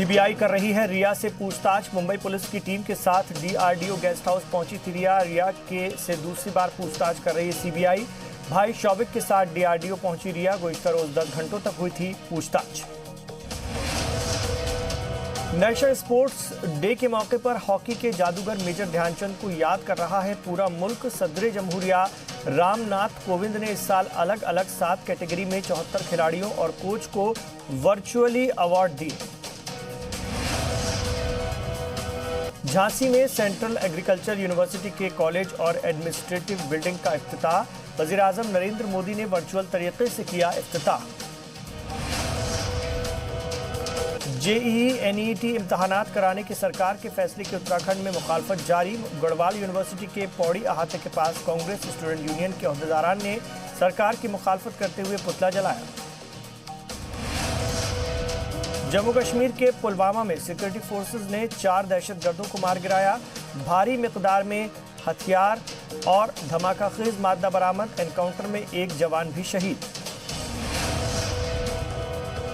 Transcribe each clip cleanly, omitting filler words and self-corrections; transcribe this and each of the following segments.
CBI कर रही है रिया से पूछताछ। मुंबई पुलिस की टीम के साथ डीआरडीओ गेस्ट हाउस पहुंची थी रिया के से दूसरी बार पूछताछ कर रही है सीबीआई। भाई शौविक के साथ डीआरडीओ पहुंची रिया। गुज़िश्ता रोज 10 घंटों तक हुई थी पूछताछ। नेशनल स्पोर्ट्स डे के मौके पर हॉकी के जादूगर मेजर ध्यानचंद को याद कर रहा है पूरा मुल्क। सदर जमहूरिया रामनाथ कोविंद ने इस साल अलग अलग 7 कैटेगरी में 74 खिलाड़ियों और कोच को वर्चुअली अवार्ड दिए। झांसी में सेंट्रल एग्रीकल्चर यूनिवर्सिटी के कॉलेज और एडमिनिस्ट्रेटिव बिल्डिंग का इफ्तिताह। वज़ीर-ए-आज़म नरेंद्र मोदी ने वर्चुअल तरीके से किया इफ्तिताह। जेईई एनईटी इम्तहानात कराने के सरकार के फैसले की उत्तराखंड में मुखालफत जारी। गढ़वाल यूनिवर्सिटी के पौड़ी अहाते के पास कांग्रेस स्टूडेंट यूनियन के अहदेदारान ने सरकार की मुखालफत करते हुए पुतला जलाया। जम्मू कश्मीर के पुलवामा में सिक्योरिटी फोर्सेज ने 4 दहशतगर्दों को मार गिराया। भारी मिकदार में हथियार और धमाकाखेज मादा बरामद। एनकाउंटर में 1 जवान भी शहीद।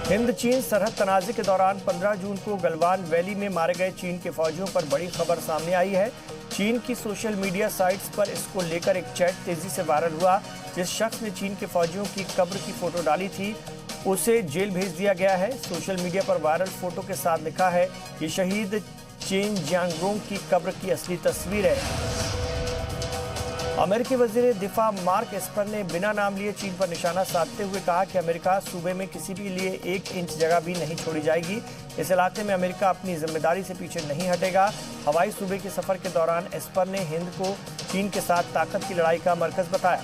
हिंद चीन सरहद तनाज़े के दौरान 15 जून को गलवान वैली में मारे गए चीन के फौजियों पर बड़ी खबर सामने आई है। चीन की सोशल मीडिया साइट्स पर इसको लेकर एक चैट तेजी से वायरल हुआ। जिस शख्स ने चीन के फौजियों की कब्र की फोटो डाली थी उसे जेल भेज दिया गया है। सोशल मीडिया पर वायरल फोटो के साथ लिखा है कि शहीद चेन जियांगरोंग की कब्र की असली तस्वीर है। अमेरिकी वजीर दिफा मार्क एस्पर ने बिना नाम लिए चीन पर निशाना साधते हुए कहा कि अमेरिका सूबे में किसी भी लिए 1 इंच जगह भी नहीं छोड़ी जाएगी। इस इलाके में अमेरिका अपनी जिम्मेदारी से पीछे नहीं हटेगा। हवाई सूबे के सफर के दौरान एस्पर ने हिंद को चीन के साथ ताकत की लड़ाई का मरकज बताया।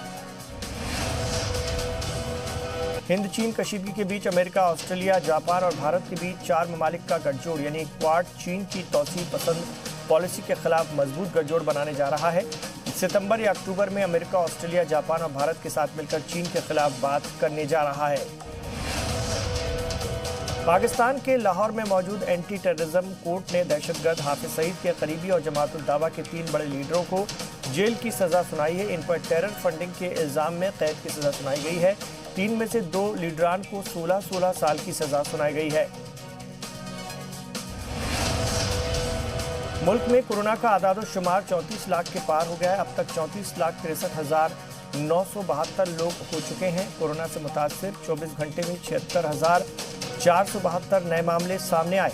हिंद चीन कशीदगी के बीच अमेरिका, ऑस्ट्रेलिया, जापान और भारत के बीच 4 ममालिक का गठजोड़ यानी क्वाड चीन की तौसीह पसंद पॉलिसी के खिलाफ मजबूत गठजोड़ बनाने जा रहा है। सितंबर या अक्टूबर में अमेरिका, ऑस्ट्रेलिया, जापान और भारत के साथ मिलकर चीन के खिलाफ बात करने जा रहा है। पाकिस्तान के लाहौर में मौजूद एंटी टेररिज्म कोर्ट ने दहशतगर्द हाफिज सईद के करीबी और जमातुल दावा के 3 बड़े लीडरों को जेल की सजा सुनाई है। इन पर टेरर फंडिंग के इल्जाम में कैद की सजा सुनाई गई है। 3 में से 2 लीडरान को 16-16 साल की सजा सुनाई गई है। मुल्क में कोरोना का आदाद-ओ-शुमार 34 लाख के पार हो गया है। अब तक 34,63,972 लोग हो चुके हैं कोरोना से मुतासिर। 24 घंटे में 76,472 नए मामले सामने आए।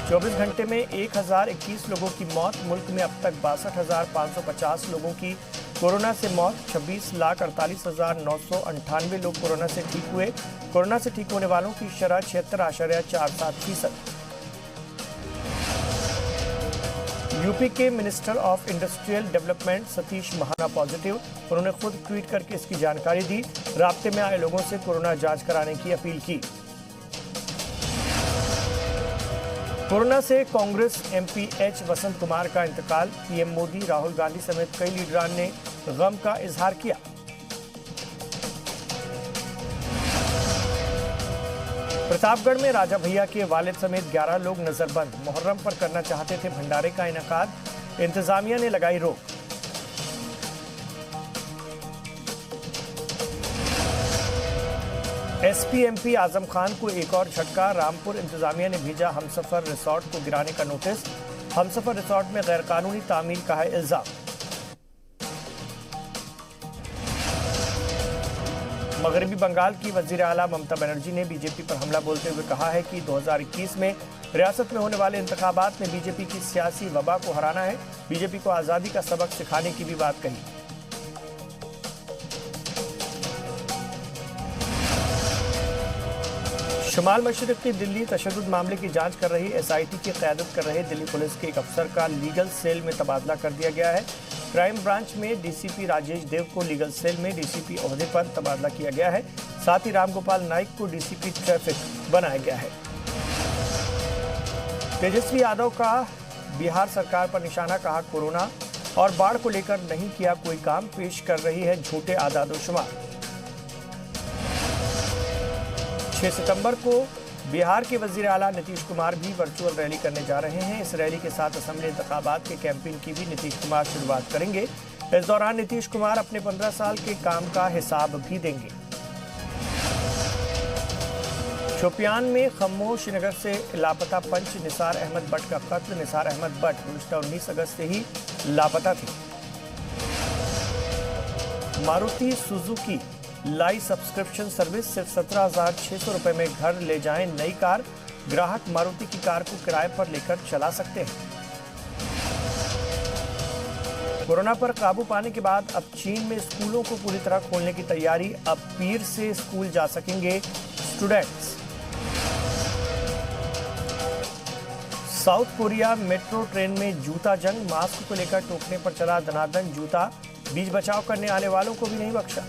24 घंटे में 1,021 लोगों की मौत। मुल्क में अब तक 62,550 लोगों की कोरोना से मौत। 26,48,998 लोग कोरोना से ठीक हुए। कोरोना से ठीक होने वालों की शरह 76.47%। यूपी के minister of industrial development Satish Mahana positive. उन्होंने खुद ट्वीट करके इसकी जानकारी दी। राब्ते में आए लोगों से कोरोना जांच कराने की अपील की। कोरोना से कांग्रेस एमपी एच वसंत कुमार का इंतकाल। पीएम मोदी, राहुल गांधी समेत कई लीडरान ने गम का इजहार किया। प्रतापगढ़ में राजा भैया के वालिद समेत 11 लोग नजरबंद। मुहर्रम पर करना चाहते थे भंडारे का इनेकाद। इंतजामिया ने लगाई रोक। एसपी एमपी आजम खान को एक और झटका। रामपुर इंतजामिया ने भेजा हमसफर रिसोर्ट को गिराने का नोटिस। हमसफर रिसोर्ट में गैरकानूनी तामीर का है इल्जाम। मगरबी बंगाल की वजीर आला ममता बनर्जी ने बीजेपी पर हमला बोलते हुए कहा है कि 2021 में रियासत में होने वाले इंतखाबात में बीजेपी की सियासी वबा को हराना है। बीजेपी को आज़ादी का सबक सिखाने की भी बात कही। शुमाल मशरिक़ी दिल्ली तशद्दुद मामले की जांच कर रही एसआईटी की क़यादत कर रहे दिल्ली पुलिस के एक अफसर का लीगल सेल में तबादला कर दिया गया है। क्राइम ब्रांच में डीसीपी राजेश देव को लीगल सेल में डीसीपी ओहदे पर तबादला किया गया है। साथ ही रामगोपाल नाइक को डीसीपी ट्रैफिक बनाया गया है। तेजस्वी यादव का बिहार सरकार पर निशाना। कहा कोरोना और बाढ़ को लेकर नहीं किया कोई काम। पेश कर रही है झूठे आदाद-ओ-शुमार। 6 सितंबर को बिहार के वजीर आला नीतीश कुमार भी वर्चुअल रैली करने जा रहे हैं। इस रैली के साथ असेंबली इंतखाबात के कैंपेन की भी नीतीश कुमार शुरुआत करेंगे। इस दौरान नीतीश कुमार अपने 15 साल के काम का हिसाब भी देंगे। शोपियान में खमोश नगर से लापता पंच निसार अहमद बट का कत्ल। निसार अहमद बट गुज़िश्ता 19 अगस्त से ही लापता थी। मारुति सुजुकी लाई सब्सक्रिप्शन सर्विस, सिर्फ 17,600 रुपए में घर ले जाएं नई कार। ग्राहक मारुति की कार को किराए पर लेकर चला सकते हैं। कोरोना पर काबू पाने के बाद अब चीन में स्कूलों को पूरी तरह खोलने की तैयारी। अब पीर से स्कूल जा सकेंगे students. South Korea metro train में जूता जंग, मास्क को लेकर टोकने पर चला धनाधन जूता। बीच बचाव करने आने वालों को भी नहीं बख्शा।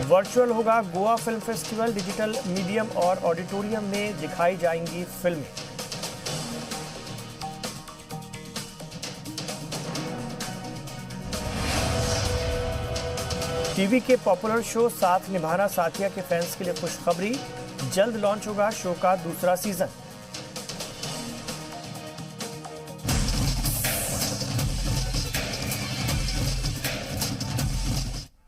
वर्चुअल होगा Goa film festival, digital medium और ऑडिटोरियम में दिखाई जाएंगी फिल्में। टीवी के पॉपुलर शो साथ निभाना साथिया के फैंस के लिए खुशखबरी, जल्द लॉन्च होगा शो का दूसरा सीजन।